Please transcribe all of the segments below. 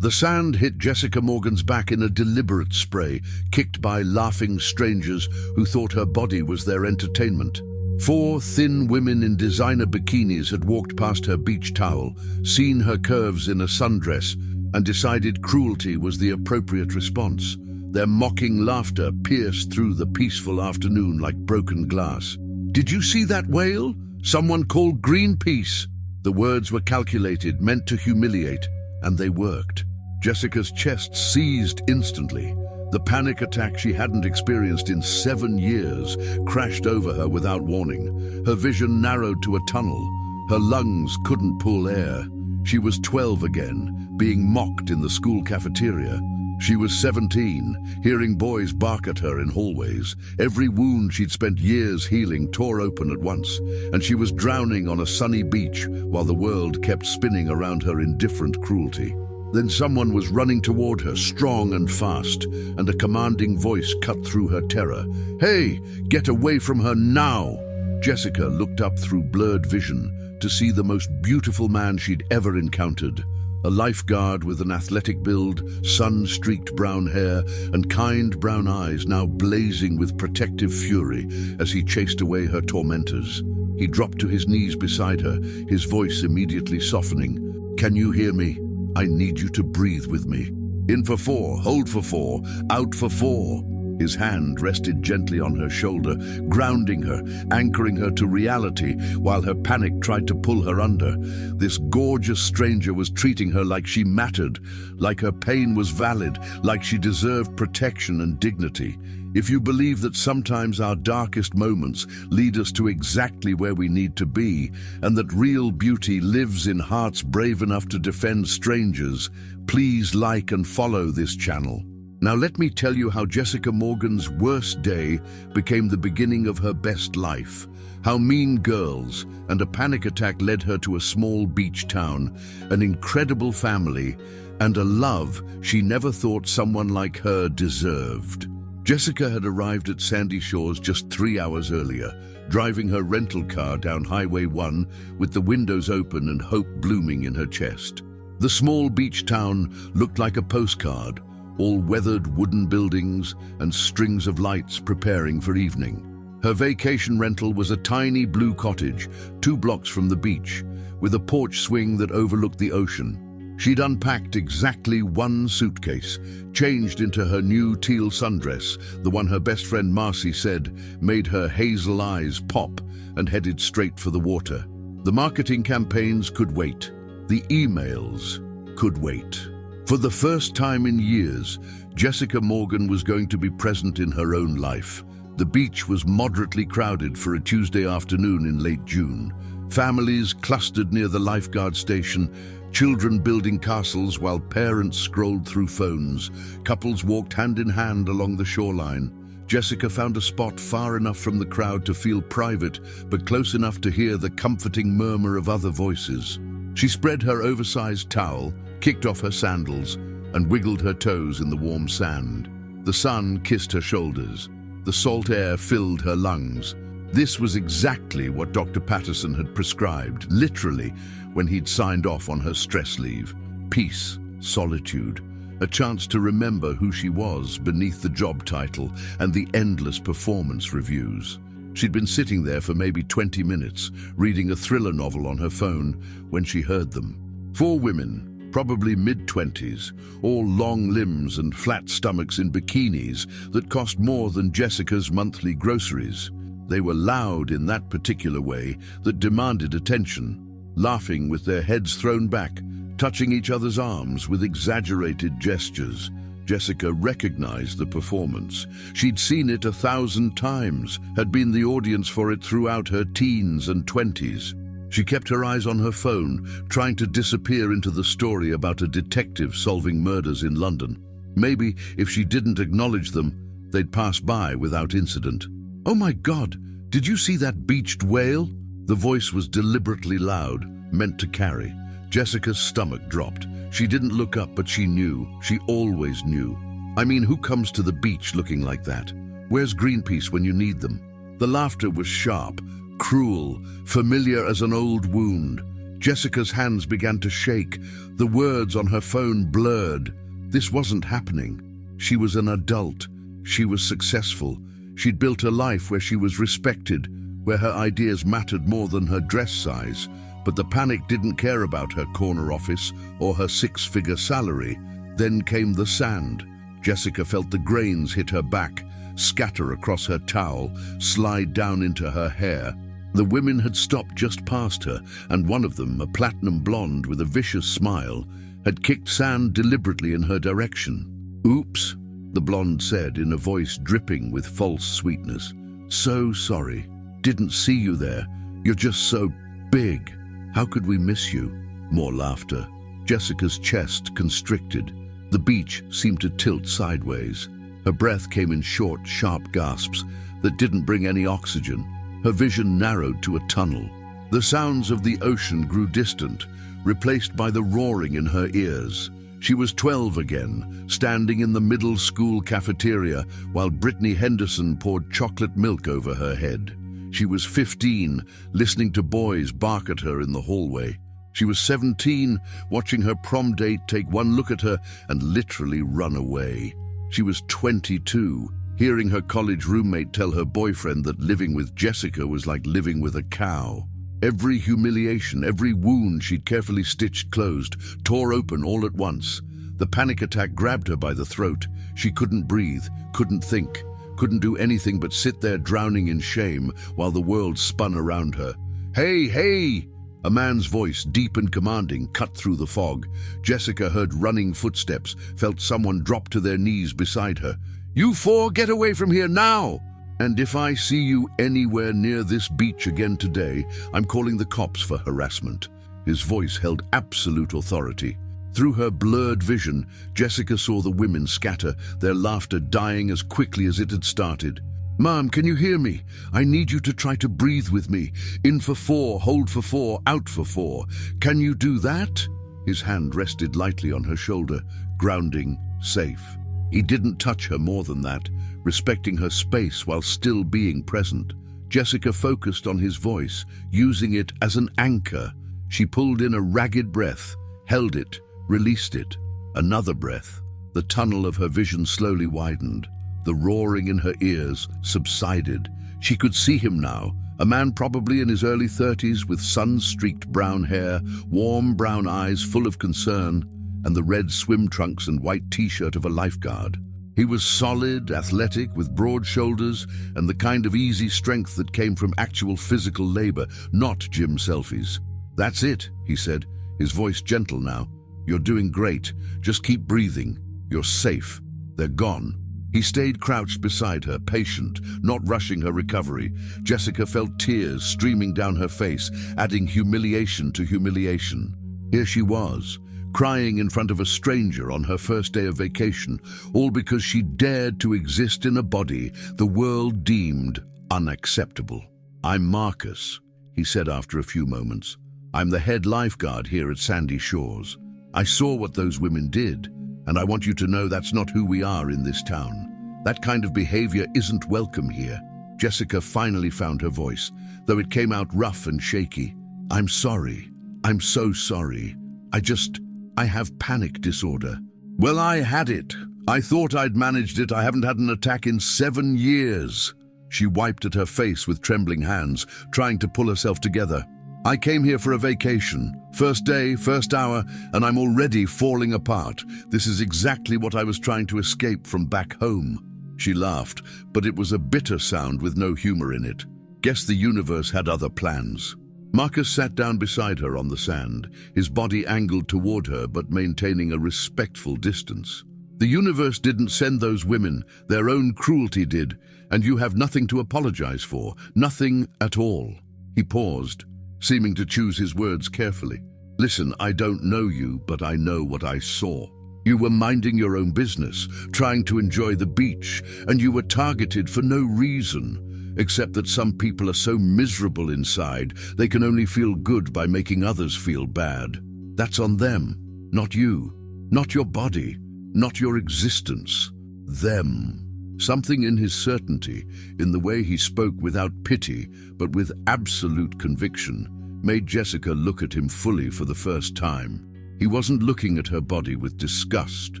The sand hit Jessica Morgan's back in a deliberate spray, kicked by laughing strangers who thought her body was their entertainment. 4 thin women in designer bikinis had walked past her beach towel, seen her curves in a sundress, and decided cruelty was the appropriate response. Their mocking laughter pierced through the peaceful afternoon like broken glass. "Did you see that whale? Someone called Greenpeace." The words were calculated, meant to humiliate, and they worked. Jessica's chest seized instantly. The panic attack she hadn't experienced in 7 years crashed over her without warning. Her vision narrowed to a tunnel. Her lungs couldn't pull air. She was 12 again, being mocked in the school cafeteria. She was 17, hearing boys bark at her in hallways. Every wound she'd spent years healing tore open at once, and she was drowning on a sunny beach while the world kept spinning around her in different cruelty. Then someone was running toward her, strong and fast, and a commanding voice cut through her terror. "Hey, get away from her now!" Jessica looked up through blurred vision to see the most beautiful man she'd ever encountered. A lifeguard with an athletic build, sun-streaked brown hair, and kind brown eyes now blazing with protective fury as he chased away her tormentors. He dropped to his knees beside her, his voice immediately softening. "Can you hear me? I need you to breathe with me. In for 4, hold for 4, out for 4. His hand rested gently on her shoulder, grounding her, anchoring her to reality while her panic tried to pull her under. This gorgeous stranger was treating her like she mattered, like her pain was valid, like she deserved protection and dignity. If you believe that sometimes our darkest moments lead us to exactly where we need to be, and that real beauty lives in hearts brave enough to defend strangers, please like and follow this channel. Now let me tell you how Jessica Morgan's worst day became the beginning of her best life. How mean girls and a panic attack led her to a small beach town, an incredible family, and a love she never thought someone like her deserved. Jessica had arrived at Sandy Shores just 3 hours earlier, driving her rental car down Highway 1 with the windows open and hope blooming in her chest. The small beach town looked like a postcard, all weathered wooden buildings and strings of lights preparing for evening. Her vacation rental was a tiny blue cottage, 2 blocks from the beach, with a porch swing that overlooked the ocean. She'd unpacked exactly 1 suitcase, changed into her new teal sundress, the one her best friend Marcy said made her hazel eyes pop, and headed straight for the water. The marketing campaigns could wait. The emails could wait. For the first time in years, Jessica Morgan was going to be present in her own life. The beach was moderately crowded for a Tuesday afternoon in late June. Families clustered near the Lifeguard station, children building castles while parents scrolled through phones. Couples walked hand in hand along the shoreline. Jessica found a spot far enough from the crowd to feel private, but close enough to hear the comforting murmur of other voices. She spread her oversized towel, kicked off her sandals, and wiggled her toes in the warm sand. The sun kissed her shoulders. The salt air filled her lungs. This was exactly what Dr. Patterson had prescribed, literally, when he'd signed off on her stress leave. Peace, solitude, a chance to remember who she was beneath the job title and the endless performance reviews. She'd been sitting there for maybe 20 minutes, reading a thriller novel on her phone, when she heard them. 4 women, probably mid-20s, all long limbs and flat stomachs in bikinis that cost more than Jessica's monthly groceries. They were loud in that particular way that demanded attention, laughing with their heads thrown back, touching each other's arms with exaggerated gestures. Jessica recognized the performance. She'd seen it 1,000 times, had been the audience for it throughout her teens and 20s. She kept her eyes on her phone, trying to disappear into the story about a detective solving murders in London. Maybe if she didn't acknowledge them, they'd pass by without incident. "Oh my God, did you see that beached whale?" The voice was deliberately loud, meant to carry. Jessica's stomach dropped. She didn't look up, but she knew. She always knew. I mean, who comes to the beach looking like that? Where's Greenpeace when you need them? The laughter was sharp, cruel, familiar as an old wound. Jessica's hands began to shake. The words on her phone blurred. This wasn't happening. She was an adult. She was successful. She'd built a life where she was respected, where her ideas mattered more than her dress size. But the panic didn't care about her corner office or her six-figure salary. Then came the sand. Jessica felt the grains hit her back, scatter across her towel, slide down into her hair. The women had stopped just past her, and one of them, a platinum blonde with a vicious smile, had kicked sand deliberately in her direction. "Oops," the blonde said in a voice dripping with false sweetness. "So sorry. Didn't see you there. You're just so big. How could we miss you?" More laughter. Jessica's chest constricted. The beach seemed to tilt sideways. Her breath came in short, sharp gasps that didn't bring any oxygen. Her vision narrowed to a tunnel. The sounds of the ocean grew distant, replaced by the roaring in her ears. She was 12 again, standing in the middle school cafeteria while Brittany Henderson poured chocolate milk over her head. She was 15, listening to boys bark at her in the hallway. She was 17, watching her prom date take one look at her and literally run away. She was 22, hearing her college roommate tell her boyfriend that living with Jessica was like living with a cow. Every humiliation, every wound she'd carefully stitched closed, tore open all at once. The panic attack grabbed her by the throat. She couldn't breathe, couldn't think, couldn't do anything but sit there drowning in shame while the world spun around her. "Hey, hey!" A man's voice, deep and commanding, cut through the fog. Jessica heard running footsteps, felt someone drop to their knees beside her. "You four, get away from here now! And if I see you anywhere near this beach again today, I'm calling the cops for harassment." His voice held absolute authority. Through her blurred vision, Jessica saw the women scatter, their laughter dying as quickly as it had started. "Mom, can you hear me? I need you to try to breathe with me. In for 4, hold for 4, out for 4. Can you do that?" His hand rested lightly on her shoulder, grounding, safe. He didn't touch her more than that, respecting her space while still being present. Jessica focused on his voice, using it as an anchor. She pulled in a ragged breath, held it, released it. Another breath. The tunnel of her vision slowly widened. The roaring in her ears subsided. She could see him now, a man probably in his early 30s with sun-streaked brown hair, warm brown eyes full of concern, and the red swim trunks and white t-shirt of a lifeguard. He was solid, athletic, with broad shoulders and the kind of easy strength that came from actual physical labor, not gym selfies. "That's it," he said, his voice gentle now. "You're doing great. Just keep breathing. You're safe. They're gone." He stayed crouched beside her, patient, not rushing her recovery. Jessica felt tears streaming down her face, adding humiliation to humiliation. Here she was, crying in front of a stranger on her first day of vacation, all because she dared to exist in a body the world deemed unacceptable. "I'm Marcus," he said after a few moments. "I'm the head lifeguard here at Sandy Shores. I saw what those women did, and I want you to know that's not who we are in this town. That kind of behavior isn't welcome here." Jessica finally found her voice, though it came out rough and shaky. "I'm sorry. I'm so sorry. I have panic disorder." "Well, I had it. I thought I'd managed it. I haven't had an attack in 7 years. She wiped at her face with trembling hands, trying to pull herself together. "I came here for a vacation. First day, first hour, and I'm already falling apart. This is exactly what I was trying to escape from back home." She laughed, but it was a bitter sound with no humor in it. Guess the universe had other plans. Marcus sat down beside her on the sand, his body angled toward her but maintaining a respectful distance. "The universe didn't send those women, their own cruelty did, and you have nothing to apologize for, nothing at all." He paused, seeming to choose his words carefully. "Listen, I don't know you, but I know what I saw. You were minding your own business, trying to enjoy the beach, and you were targeted for no reason, except that some people are so miserable inside, they can only feel good by making others feel bad. That's on them, not you, not your body, not your existence. Them." Something in his certainty, in the way he spoke without pity, but with absolute conviction, made Jessica look at him fully for the first time. He wasn't looking at her body with disgust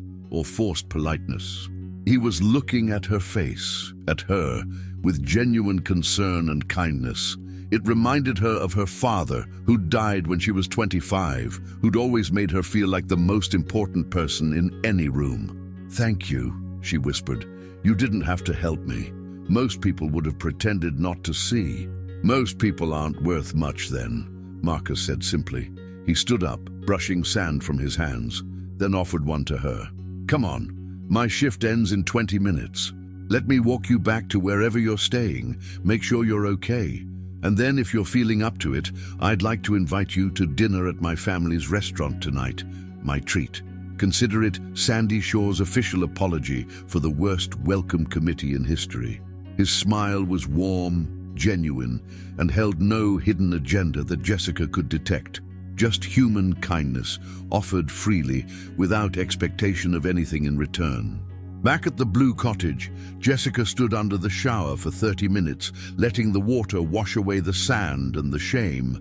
or forced politeness. He was looking at her face, at her, with genuine concern and kindness. It reminded her of her father, who died when she was 25, who'd always made her feel like the most important person in any room. "Thank you," she whispered. "You didn't have to help me. Most people would have pretended not to see." "Most people aren't worth much then," Marcus said simply. He stood up, brushing sand from his hands, then offered one to her. "Come on, my shift ends in 20 minutes. Let me walk you back to wherever you're staying, make sure you're okay. And then if you're feeling up to it, I'd like to invite you to dinner at my family's restaurant tonight, my treat. Consider it Sandy Shore's official apology for the worst welcome committee in history." His smile was warm, genuine, and held no hidden agenda that Jessica could detect. Just human kindness, offered freely, without expectation of anything in return. Back at the Blue Cottage, Jessica stood under the shower for 30 minutes, letting the water wash away the sand and the shame,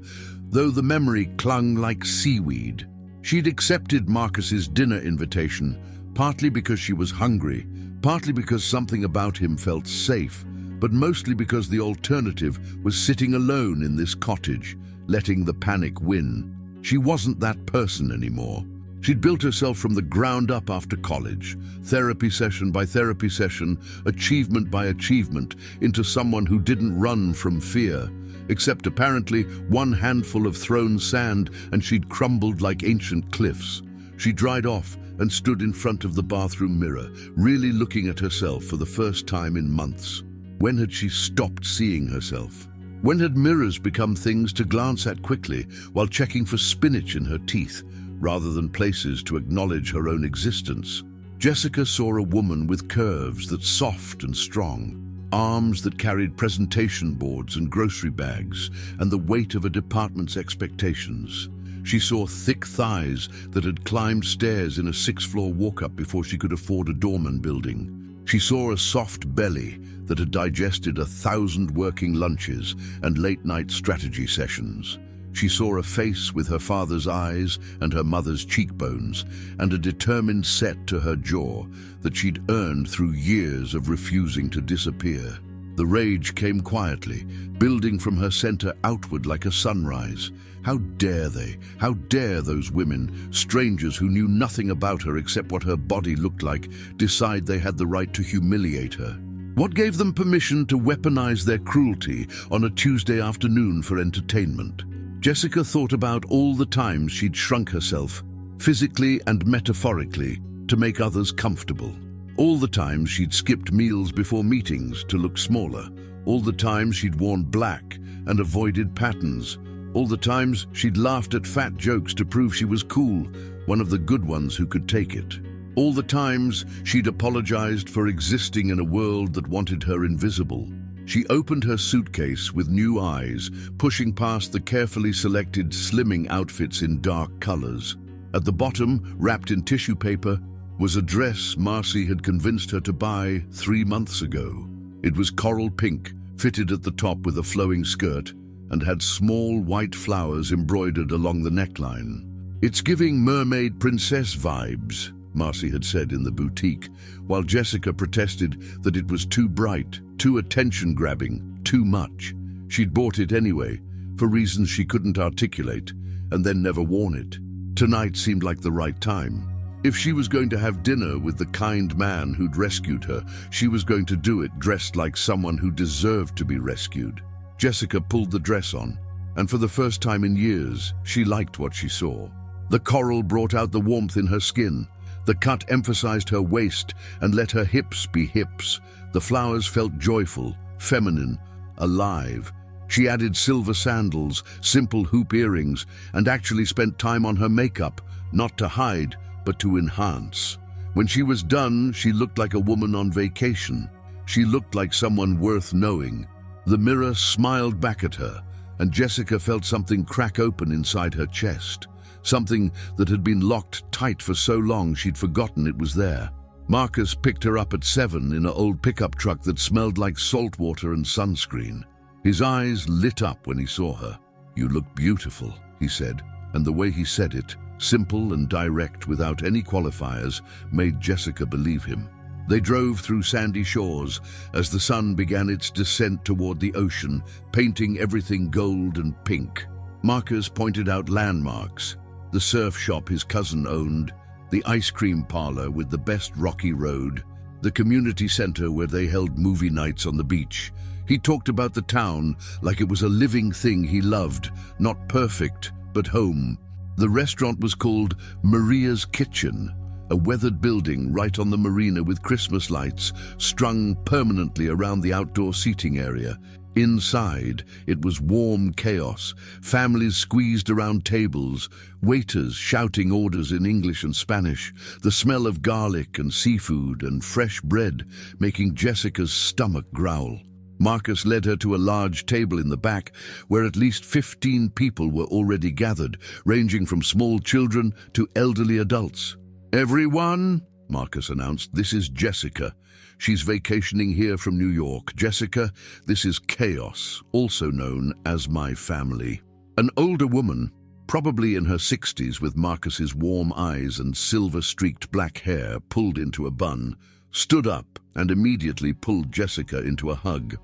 though the memory clung like seaweed. She'd accepted Marcus's dinner invitation, partly because she was hungry, partly because something about him felt safe, but mostly because the alternative was sitting alone in this cottage, letting the panic win. She wasn't that person anymore. She'd built herself from the ground up after college, therapy session by therapy session, achievement by achievement, into someone who didn't run from fear. Except apparently one handful of thrown sand and she'd crumbled like ancient cliffs. She dried off and stood in front of the bathroom mirror, really looking at herself for the first time in months. When had she stopped seeing herself? When had mirrors become things to glance at quickly while checking for spinach in her teeth, rather than places to acknowledge her own existence? Jessica saw a woman with curves that soft and strong, arms that carried presentation boards and grocery bags, and the weight of a department's expectations. She saw thick thighs that had climbed stairs in a 6th-floor walk-up before she could afford a doorman building. She saw a soft belly that had digested 1,000 working lunches and late-night strategy sessions. She saw a face with her father's eyes and her mother's cheekbones, and a determined set to her jaw that she'd earned through years of refusing to disappear. The rage came quietly, building from her center outward like a sunrise. How dare they? How dare those women, strangers who knew nothing about her except what her body looked like, decide they had the right to humiliate her? What gave them permission to weaponize their cruelty on a Tuesday afternoon for entertainment? Jessica thought about all the times she'd shrunk herself, physically and metaphorically, to make others comfortable. All the times she'd skipped meals before meetings to look smaller. All the times she'd worn black and avoided patterns. All the times she'd laughed at fat jokes to prove she was cool, one of the good ones who could take it. All the times she'd apologized for existing in a world that wanted her invisible. She opened her suitcase with new eyes, pushing past the carefully selected slimming outfits in dark colors. At the bottom, wrapped in tissue paper, was a dress Marcy had convinced her to buy 3 months ago. It was coral pink, fitted at the top with a flowing skirt, and had small white flowers embroidered along the neckline. "It's giving mermaid princess vibes," Marcy had said in the boutique, while Jessica protested that it was too bright, too attention-grabbing, too much. She'd bought it anyway, for reasons she couldn't articulate, and then never worn it. Tonight seemed like the right time. If she was going to have dinner with the kind man who'd rescued her, she was going to do it dressed like someone who deserved to be rescued. Jessica pulled the dress on, and for the first time in years, she liked what she saw. The coral brought out the warmth in her skin. The cut emphasized her waist and let her hips be hips. The flowers felt joyful, feminine, alive. She added silver sandals, simple hoop earrings, and actually spent time on her makeup, not to hide, but to enhance. When she was done, she looked like a woman on vacation. She looked like someone worth knowing. The mirror smiled back at her, and Jessica felt something crack open inside her chest. Something that had been locked tight for so long she'd forgotten it was there. Marcus picked her up at 7 in an old pickup truck that smelled like salt water and sunscreen. His eyes lit up when he saw her. "You look beautiful," he said, and the way he said it, simple and direct without any qualifiers, made Jessica believe him. They drove through sandy shores as the sun began its descent toward the ocean, painting everything gold and pink. Marcus pointed out landmarks: the surf shop his cousin owned, the ice cream parlor with the best rocky road, the community center where they held movie nights on the beach. He talked about the town like it was a living thing he loved, not perfect, but home. The restaurant was called Maria's Kitchen, a weathered building right on the marina with Christmas lights strung permanently around the outdoor seating area. Inside, it was warm chaos, families squeezed around tables, waiters shouting orders in English and Spanish, the smell of garlic and seafood and fresh bread making Jessica's stomach growl. Marcus led her to a large table in the back where at least 15 people were already gathered, ranging from small children to elderly adults. "Everyone," Marcus announced, "this is Jessica. She's vacationing here from New York. Jessica, this is Chaos, also known as my family." An older woman, probably in her 60s with Marcus's warm eyes and silver-streaked black hair pulled into a bun, stood up and immediately pulled Jessica into a hug.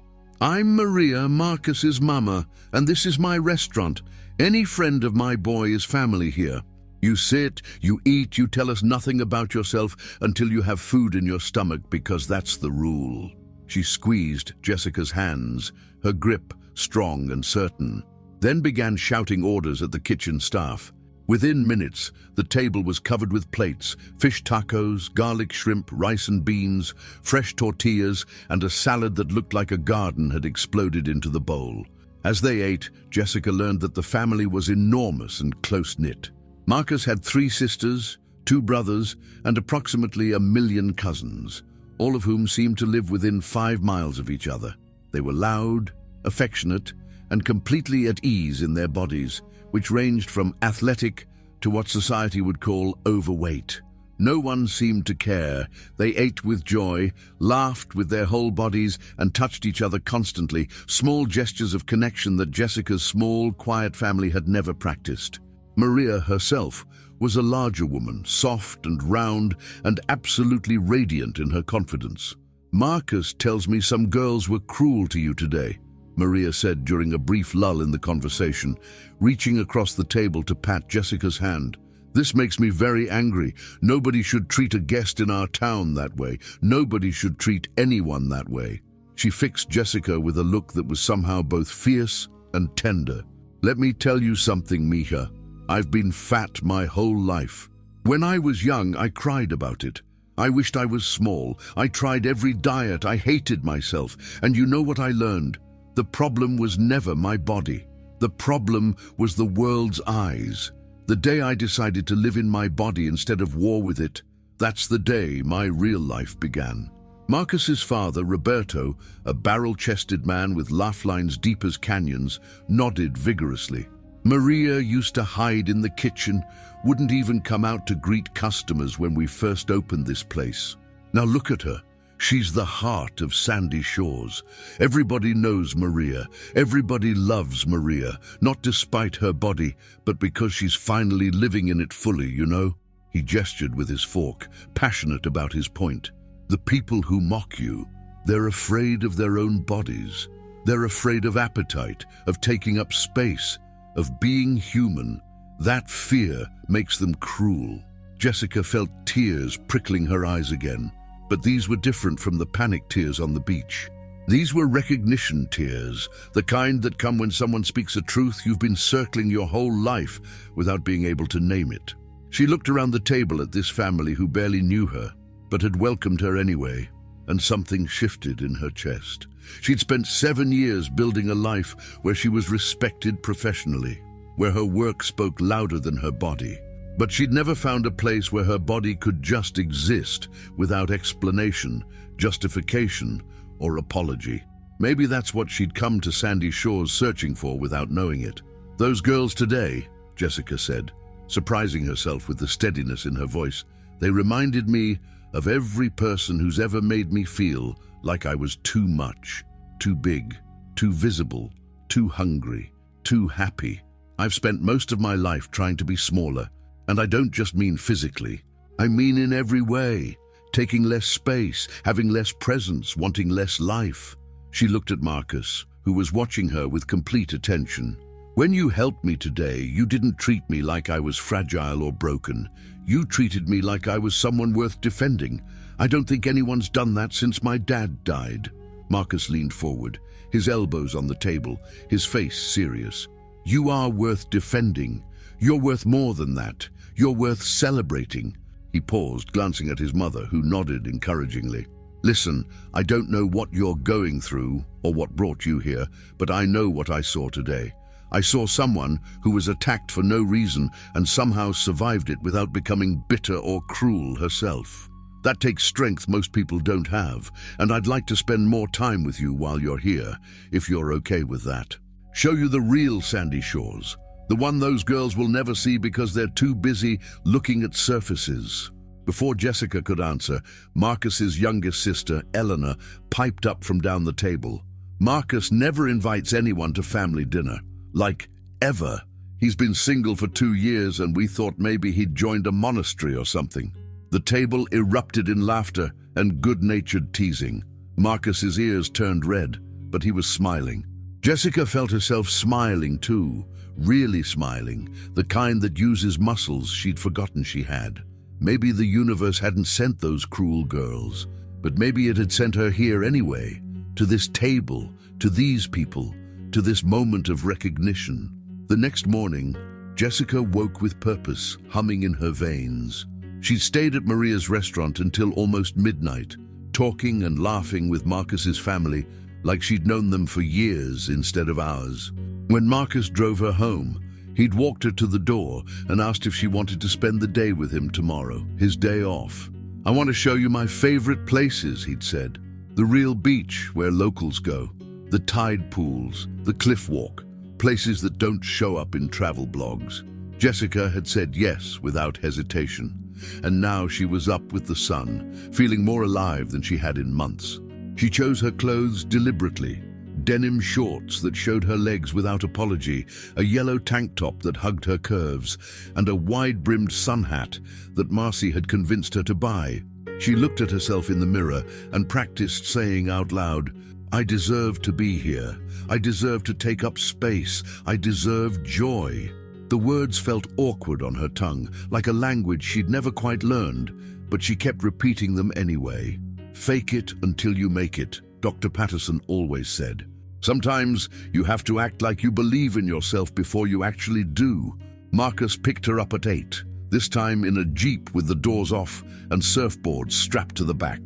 "I'm Maria, Marcus's mama, and this is my restaurant. Any friend of my boy is family here. You sit, you eat, you tell us nothing about yourself until you have food in your stomach, because that's the rule." She squeezed Jessica's hands, her grip strong and certain, then began shouting orders at the kitchen staff. Within minutes, the table was covered with plates: fish tacos, garlic shrimp, rice and beans, fresh tortillas, and a salad that looked like a garden had exploded into the bowl. As they ate, Jessica learned that the family was enormous and close-knit. Marcus had 3 sisters, 2 brothers, and approximately 1 million cousins, all of whom seemed to live within 5 miles of each other. They were loud, affectionate, and completely at ease in their bodies, which ranged from athletic to what society would call overweight. No one seemed to care. They ate with joy, laughed with their whole bodies, and touched each other constantly, small gestures of connection that Jessica's small, quiet family had never practiced. Maria herself was a larger woman, soft and round and absolutely radiant in her confidence. "Marcus tells me some girls were cruel to you today," Maria said during a brief lull in the conversation, reaching across the table to pat Jessica's hand. "This makes me very angry. Nobody should treat a guest in our town that way. Nobody should treat anyone that way." She fixed Jessica with a look that was somehow both fierce and tender. "Let me tell you something, Mija. I've been fat my whole life. When I was young, I cried about it. I wished I was small. I tried every diet. I hated myself. And you know what I learned? The problem was never my body. The problem was the world's eyes. The day I decided to live in my body instead of war with it, that's the day my real life began." Marcus's father, Roberto, a barrel-chested man with laugh lines deep as canyons, nodded vigorously. "Maria used to hide in the kitchen, wouldn't even come out to greet customers when we first opened this place. Now look at her. She's the heart of Sandy Shores. Everybody knows Maria. Everybody loves Maria, not despite her body, but because she's finally living in it fully, you know?" He gestured with his fork, passionate about his point. "The people who mock you, they're afraid of their own bodies. They're afraid of appetite, of taking up space, of being human. That fear makes them cruel." Jessica felt tears prickling her eyes again, but these were different from the panic tears on the beach. These were recognition tears, the kind that come when someone speaks a truth you've been circling your whole life without being able to name it. She looked around the table at this family who barely knew her, but had welcomed her anyway, and something shifted in her chest. She'd spent 7 years building a life where she was respected professionally, where her work spoke louder than her body. But she'd never found a place where her body could just exist without explanation, justification, or apology. Maybe that's what she'd come to Sandy Shores searching for without knowing it. "Those girls today," Jessica said, surprising herself with the steadiness in her voice, "they reminded me of every person who's ever made me feel like I was too much, too big, too visible, too hungry. too happy. I've spent most of my life trying to be smaller, and I don't just mean physically. I mean in every way. Taking less space, having less presence, wanting less life. She looked at Marcus, who was watching her with complete attention. When you helped me today, you didn't treat me like I was fragile or broken. You treated me like I was someone worth defending. I don't think anyone's done that since my dad died. Marcus leaned forward, his elbows on the table, his face serious. You are worth defending. You're worth more than that. You're worth celebrating. He paused, glancing at his mother, who nodded encouragingly. Listen, I don't know what you're going through or what brought you here, but I know what I saw today. I saw someone who was attacked for no reason and somehow survived it without becoming bitter or cruel herself. That takes strength most people don't have, and I'd like to spend more time with you while you're here, if you're okay with that. Show you the real Sandy Shores. The one those girls will never see because they're too busy looking at surfaces. Before Jessica could answer, Marcus's youngest sister, Eleanor, piped up from down the table. Marcus never invites anyone to family dinner. Like, ever. He's been single for 2 years and we thought maybe he'd joined a monastery or something. The table erupted in laughter and good-natured teasing. Marcus's ears turned red, but he was smiling. Jessica felt herself smiling too. Really smiling, the kind that uses muscles she'd forgotten she had. Maybe the universe hadn't sent those cruel girls, but maybe it had sent her here anyway, to this table, to these people, to this moment of recognition. The next morning, Jessica woke with purpose humming in her veins. She'd stayed at Maria's restaurant until almost midnight, talking and laughing with Marcus's family like she'd known them for years instead of hours. When Marcus drove her home, he'd walked her to the door and asked if she wanted to spend the day with him tomorrow, his day off. I want to show you my favorite places, he'd said. The real beach where locals go, the tide pools, the cliff walk, places that don't show up in travel blogs. Jessica had said yes without hesitation, and now she was up with the sun, feeling more alive than she had in months. She chose her clothes deliberately. Denim shorts that showed her legs without apology, a yellow tank top that hugged her curves, and a wide-brimmed sun hat that Marcy had convinced her to buy. She looked at herself in the mirror and practiced saying out loud, I deserve to be here. I deserve to take up space. I deserve joy. The words felt awkward on her tongue, like a language she'd never quite learned, but she kept repeating them anyway. Fake it until you make it, Dr. Patterson always said. Sometimes you have to act like you believe in yourself before you actually do. Marcus picked her up at 8, this time in a Jeep with the doors off and surfboards strapped to the back.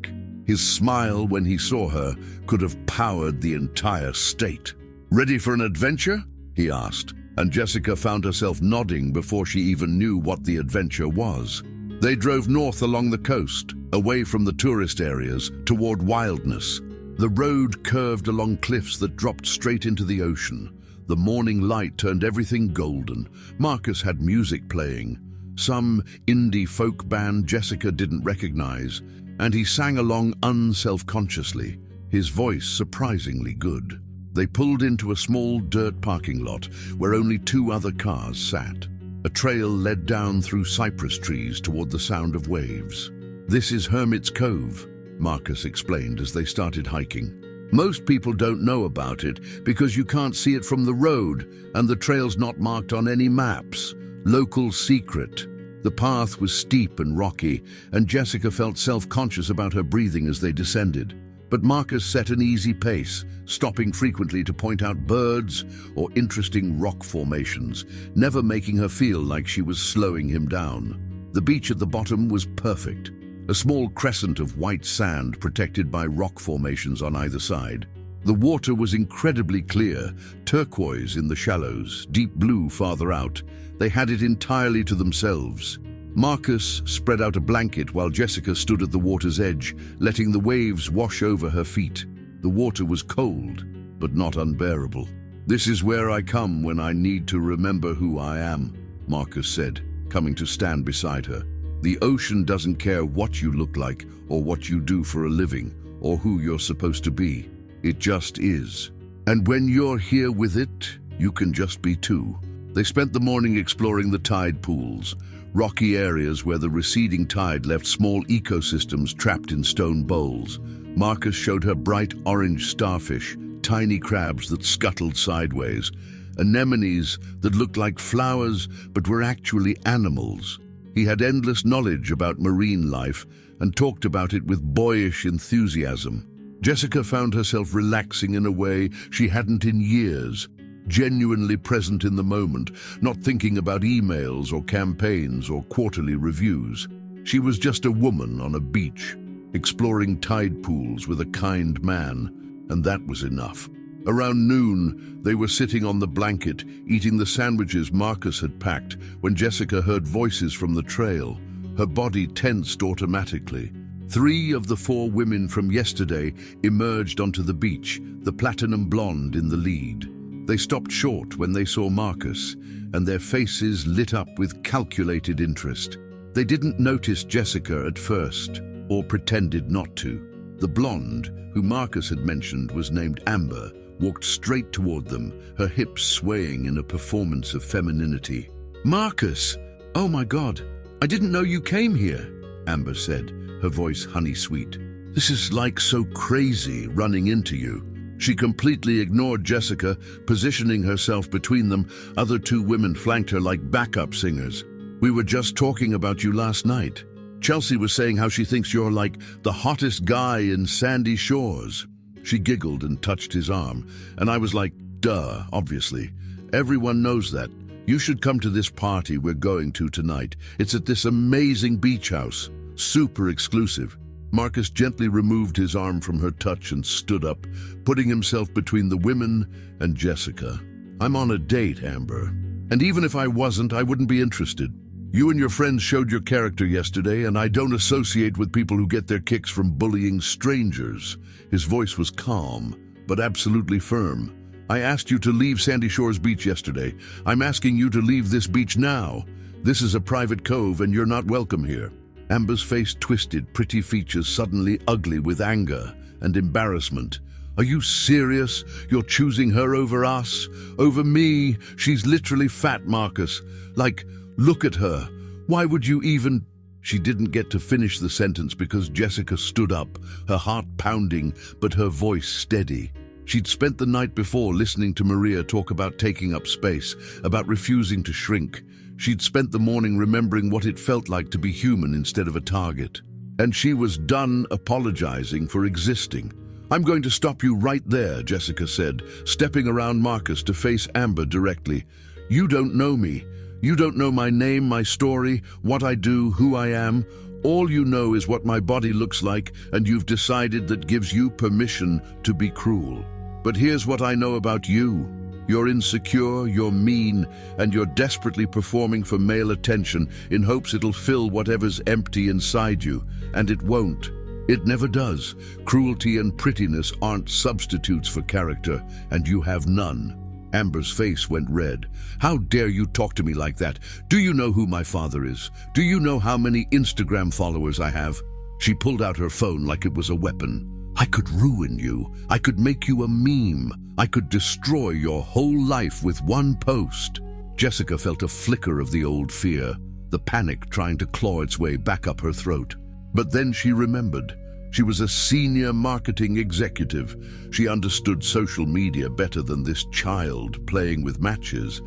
His smile when he saw her could have powered the entire state. Ready for an adventure? He asked, and Jessica found herself nodding before she even knew what the adventure was. They drove north along the coast, away from the tourist areas, toward wildness. The road curved along cliffs that dropped straight into the ocean. The morning light turned everything golden. Marcus had music playing, some indie folk band Jessica didn't recognize, and he sang along unself-consciously, his voice surprisingly good. They pulled into a small dirt parking lot where only 2 other cars sat. A trail led down through cypress trees toward the sound of waves. This is Hermit's Cove, Marcus explained as they started hiking. Most people don't know about it because you can't see it from the road and the trail's not marked on any maps. Local secret. The path was steep and rocky, and Jessica felt self-conscious about her breathing as they descended. But Marcus set an easy pace, stopping frequently to point out birds or interesting rock formations, never making her feel like she was slowing him down. The beach at the bottom was perfect. A small crescent of white sand protected by rock formations on either side. The water was incredibly clear, turquoise in the shallows, deep blue farther out. They had it entirely to themselves. Marcus spread out a blanket while Jessica stood at the water's edge, letting the waves wash over her feet. The water was cold, but not unbearable. This is where I come when I need to remember who I am, Marcus said, coming to stand beside her. The ocean doesn't care what you look like or what you do for a living or who you're supposed to be. It just is. And when you're here with it, You can just be too. They spent the morning exploring the tide pools, rocky areas where the receding tide left small ecosystems trapped in stone bowls. Marcus showed her bright orange starfish, tiny crabs that scuttled sideways, anemones that looked like flowers but were actually animals. He had endless knowledge about marine life and talked about it with boyish enthusiasm. Jessica found herself relaxing in a way she hadn't in years, genuinely present in the moment, not thinking about emails or campaigns or quarterly reviews. She was just a woman on a beach, exploring tide pools with a kind man, and that was enough. Around noon, they were sitting on the blanket, eating the sandwiches Marcus had packed, when Jessica heard voices from the trail. Her body tensed automatically. 3 of the 4 women from yesterday emerged onto the beach, the platinum blonde in the lead. They stopped short when they saw Marcus, and their faces lit up with calculated interest. They didn't notice Jessica at first, or pretended not to. The blonde, who Marcus had mentioned was named Amber, walked straight toward them, her hips swaying in a performance of femininity. "Marcus! Oh my God! I didn't know you came here," Amber said, her voice honey-sweet. "This is like so crazy running into you." She completely ignored Jessica, positioning herself between them. Other 2 women flanked her like backup singers. "We were just talking about you last night. Chelsea was saying how she thinks you're like the hottest guy in Sandy Shores." She giggled and touched his arm, and I was like, duh, obviously. Everyone knows that. You should come to this party we're going to tonight. It's at this amazing beach house. Super exclusive. Marcus gently removed his arm from her touch and stood up, putting himself between the women and Jessica. "I'm on a date, Amber. And even if I wasn't, I wouldn't be interested. You and your friends showed your character yesterday, and I don't associate with people who get their kicks from bullying strangers." His voice was calm, but absolutely firm. "I asked you to leave Sandy Shores Beach yesterday. I'm asking you to leave this beach now. This is a private cove, and you're not welcome here." Amber's face twisted, pretty features suddenly ugly with anger and embarrassment. "Are you serious? You're choosing her over us? Over me? She's literally fat, Marcus. Like, look at her. Why would you even—" She didn't get to finish the sentence because Jessica stood up, her heart pounding, but her voice steady. She'd spent the night before listening to Maria talk about taking up space, about refusing to shrink. She'd spent the morning remembering what it felt like to be human instead of a target. And she was done apologizing for existing. "I'm going to stop you right there," Jessica said, stepping around Marcus to face Amber directly. "You don't know me. You don't know my name, my story, what I do, who I am. All you know is what my body looks like, and you've decided that gives you permission to be cruel. But here's what I know about you. You're insecure, you're mean, and you're desperately performing for male attention in hopes it'll fill whatever's empty inside you, and it won't. It never does. Cruelty and prettiness aren't substitutes for character, and you have none." Amber's face went red. "How dare you talk to me like that? Do you know who my father is? Do you know how many Instagram followers I have?" She pulled out her phone like it was a weapon. "I could ruin you. I could make you a meme. I could destroy your whole life with one post." Jessica felt a flicker of the old fear, the panic trying to claw its way back up her throat. But then she remembered. She was a senior marketing executive. She understood social media better than this child playing with matches.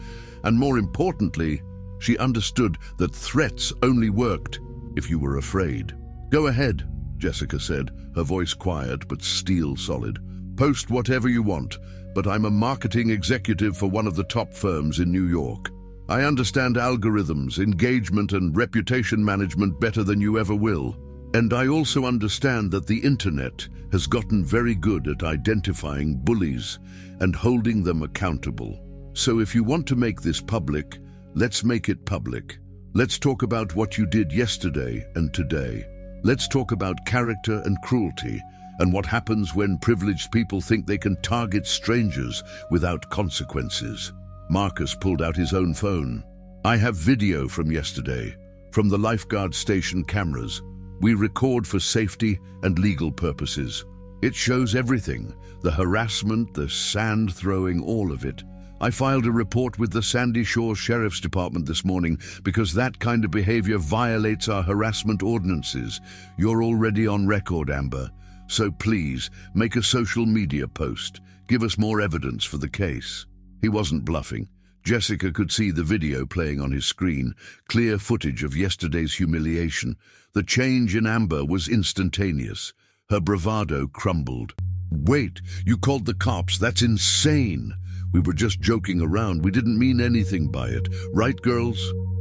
And more importantly, she understood that threats only worked if you were afraid. "Go ahead," Jessica said, her voice quiet but steel solid. "Post whatever you want, but I'm a marketing executive for one of the top firms in New York. I understand algorithms, engagement, and reputation management better than you ever will. And I also understand that the internet has gotten very good at identifying bullies and holding them accountable. So if you want to make this public, let's make it public. Let's talk about what you did yesterday and today. Let's talk about character and cruelty, and what happens when privileged people think they can target strangers without consequences." Marcus pulled out his own phone. "I have video from yesterday, from the Lifeguard station cameras. We record for safety and legal purposes. It shows everything, the harassment, the sand throwing, all of it. I filed a report with the Sandy Shore Sheriff's Department this morning because that kind of behavior violates our harassment ordinances. You're already on record, Amber. So please, make a social media post. Give us more evidence for the case. He wasn't bluffing. Jessica could see the video playing on his screen, clear footage of yesterday's humiliation. The change in Amber was instantaneous. Her bravado crumbled. Wait, you called the cops? That's insane. We were just joking around. We didn't mean anything by it. Right, girls?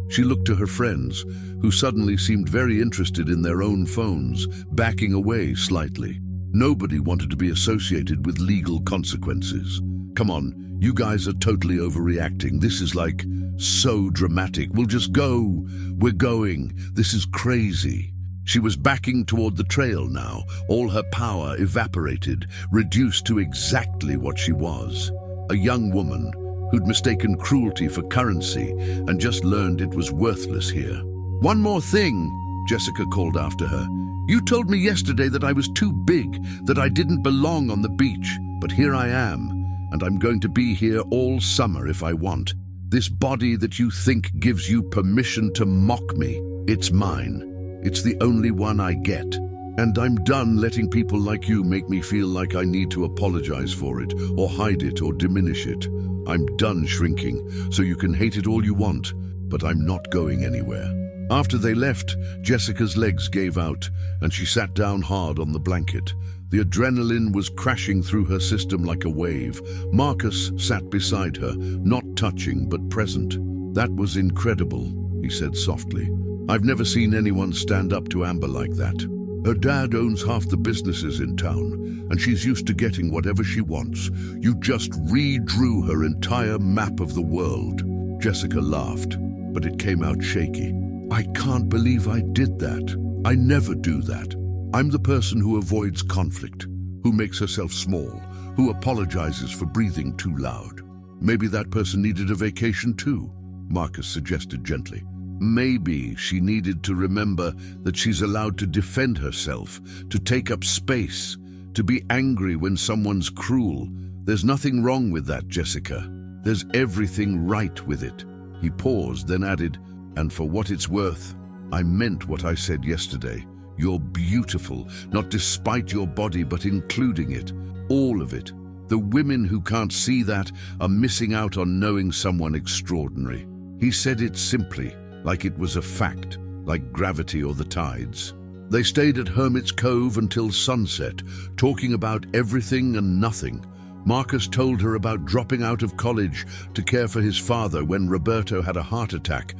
She looked to her friends, who suddenly seemed very interested in their own phones, backing away slightly. Nobody wanted to be associated with legal consequences. Come on. You guys are totally overreacting. This is like so dramatic. We'll just go. We're going. This is crazy. She was backing toward the trail now. All her power evaporated, reduced to exactly what she was. A young woman who'd mistaken cruelty for currency and just learned it was worthless here. One more thing, Jessica called after her. You told me yesterday that I was too big, that I didn't belong on the beach. But here I am. And I'm going to be here all summer if I want. This body that you think gives you permission to mock me, it's mine. It's the only one I get. And I'm done letting people like you make me feel like I need to apologize for it, or hide it, or diminish it. I'm done shrinking, so you can hate it all you want, but I'm not going anywhere. After they left, Jessica's legs gave out, and she sat down hard on the blanket. The adrenaline was crashing through her system like a wave. Marcus sat beside her, not touching but present. That was incredible, he said softly. I've never seen anyone stand up to Amber like that. Her dad owns half the businesses in town, and she's used to getting whatever she wants. You just redrew her entire map of the world. Jessica laughed, but it came out shaky. I can't believe I did that. I never do that. I'm the person who avoids conflict, who makes herself small, who apologizes for breathing too loud. Maybe that person needed a vacation too, Marcus suggested gently. Maybe she needed to remember that she's allowed to defend herself, to take up space, to be angry when someone's cruel. There's nothing wrong with that, Jessica. There's everything right with it. He paused, then added, and for what it's worth, I meant what I said yesterday. You're beautiful, not despite your body, but including it. All of it. The women who can't see that are missing out on knowing someone extraordinary. He said it simply, like it was a fact, like gravity or the tides. They stayed at Hermit's Cove until sunset, talking about everything and nothing. Marcus told her about dropping out of college to care for his father when Roberto had a heart attack,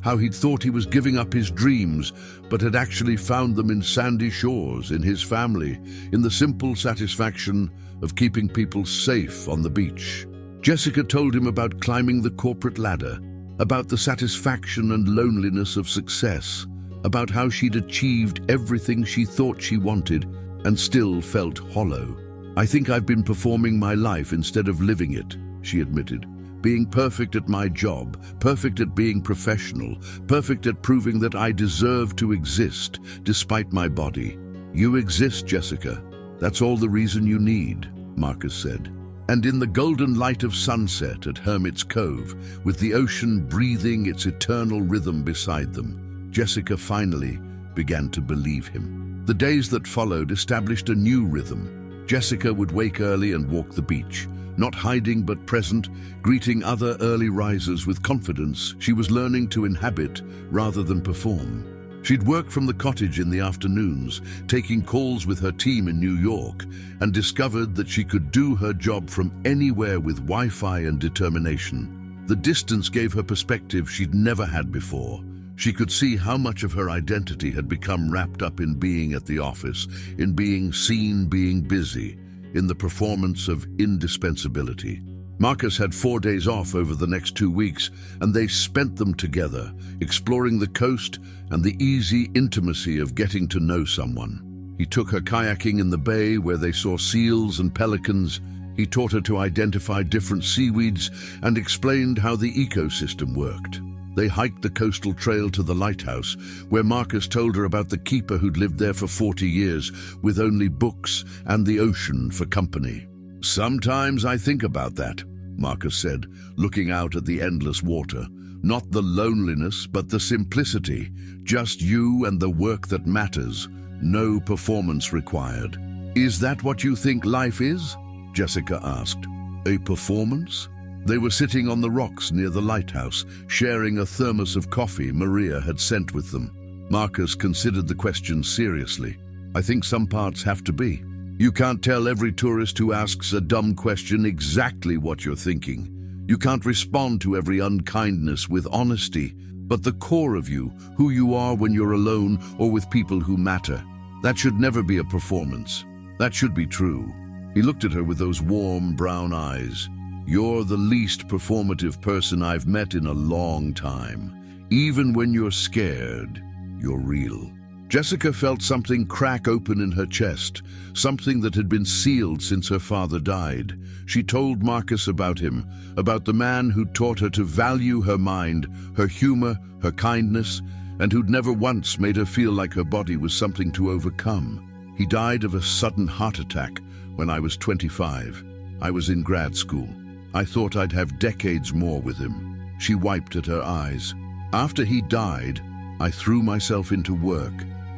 how he'd thought he was giving up his dreams, but had actually found them in Sandy Shores, in his family, in the simple satisfaction of keeping people safe on the beach. Jessica told him about climbing the corporate ladder, about the satisfaction and loneliness of success, about how she'd achieved everything she thought she wanted and still felt hollow. I think I've been performing my life instead of living it, she admitted. Being perfect at my job, perfect at being professional, perfect at proving that I deserve to exist despite my body. You exist, Jessica. That's all the reason you need, Marcus said. And in the golden light of sunset at Hermit's Cove, with the ocean breathing its eternal rhythm beside them, Jessica finally began to believe him. The days that followed established a new rhythm. Jessica would wake early and walk the beach, not hiding but present, greeting other early risers with confidence she was learning to inhabit rather than perform. She'd work from the cottage in the afternoons, taking calls with her team in New York, and discovered that she could do her job from anywhere with Wi-Fi and determination. The distance gave her perspective she'd never had before. She could see how much of her identity had become wrapped up in being at the office, in being seen, being busy, in the performance of indispensability. Marcus had 4 days off over the next 2 weeks, and they spent them together, exploring the coast and the easy intimacy of getting to know someone. He took her kayaking in the bay where they saw seals and pelicans. He taught her to identify different seaweeds and explained how the ecosystem worked. They hiked the coastal trail to the lighthouse, where Marcus told her about the keeper who'd lived there for 40 years, with only books and the ocean for company. Sometimes I think about that. Marcus said, looking out at the endless water. Not the loneliness, but the simplicity. Just you and the work that matters. No performance required. Is that what you think life is? Jessica asked. A performance? They were sitting on the rocks near the lighthouse, sharing a thermos of coffee Maria had sent with them. Marcus considered the question seriously. I think some parts have to be. You can't tell every tourist who asks a dumb question exactly what you're thinking. You can't respond to every unkindness with honesty, but the core of you, who you are when you're alone or with people who matter, that should never be a performance. That should be true. He looked at her with those warm brown eyes. You're the least performative person I've met in a long time. Even when you're scared, you're real. Jessica felt something crack open in her chest, something that had been sealed since her father died. She told Marcus about him, about the man who'd taught her to value her mind, her humor, her kindness, and who'd never once made her feel like her body was something to overcome. He died of a sudden heart attack when I was 25. I was in grad school. I thought I'd have decades more with him. She wiped at her eyes. After he died, I threw myself into work.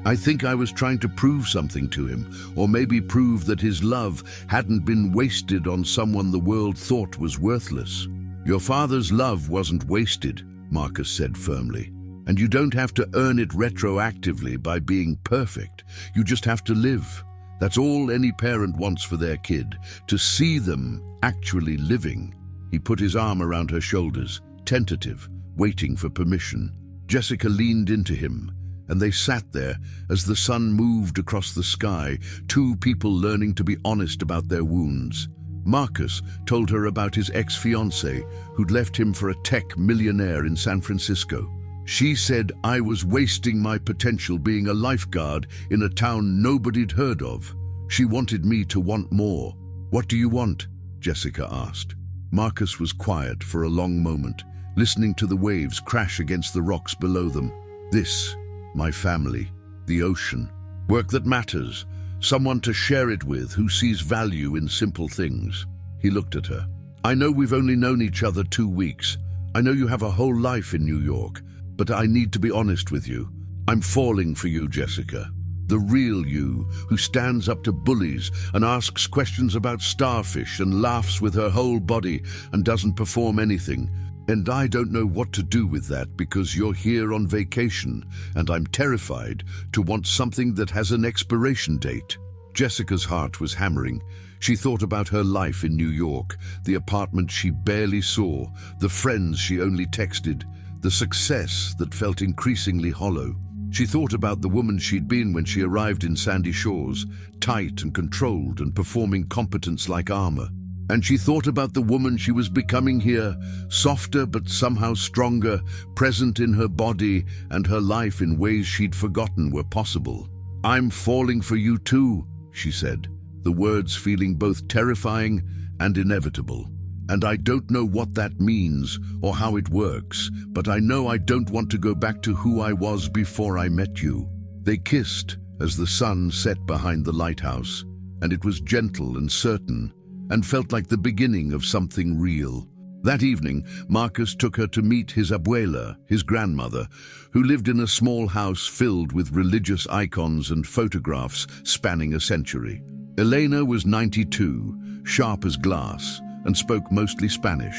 I think I was trying to prove something to him, or maybe prove that his love hadn't been wasted on someone the world thought was worthless. Your father's love wasn't wasted, Marcus said firmly. And you don't have to earn it retroactively by being perfect. You just have to live. That's all any parent wants for their kid, to see them actually living. He put his arm around her shoulders, tentative, waiting for permission. Jessica leaned into him, and they sat there as the sun moved across the sky, two people learning to be honest about their wounds. Marcus told her about his ex-fiancée, who'd left him for a tech millionaire in San Francisco. She said I was wasting my potential being a lifeguard in a town nobody'd heard of. She wanted me to want more. What do you want? Jessica asked. Marcus was quiet for a long moment, listening to the waves crash against the rocks below them. This, my family, the ocean, work that matters, someone to share it with who sees value in simple things. He looked at her. I know we've only known each other 2 weeks. I know you have a whole life in New York. But I need to be honest with you. I'm falling for you, Jessica. The real you, who stands up to bullies and asks questions about starfish and laughs with her whole body and doesn't perform anything. And I don't know what to do with that because you're here on vacation and I'm terrified to want something that has an expiration date. Jessica's heart was hammering. She thought about her life in New York, the apartment she barely saw, the friends she only texted, the success that felt increasingly hollow. She thought about the woman she'd been when she arrived in Sandy Shores, tight and controlled and performing competence like armor. And she thought about the woman she was becoming here, softer but somehow stronger, present in her body and her life in ways she'd forgotten were possible. I'm falling for you too, she said, the words feeling both terrifying and inevitable. And I don't know what that means or how it works, but I know I don't want to go back to who I was before I met you. They kissed as the sun set behind the lighthouse, and it was gentle and certain, and felt like the beginning of something real. That evening, Marcus took her to meet his abuela, his grandmother, who lived in a small house filled with religious icons and photographs spanning a century. Elena was 92, sharp as glass, and spoke mostly Spanish,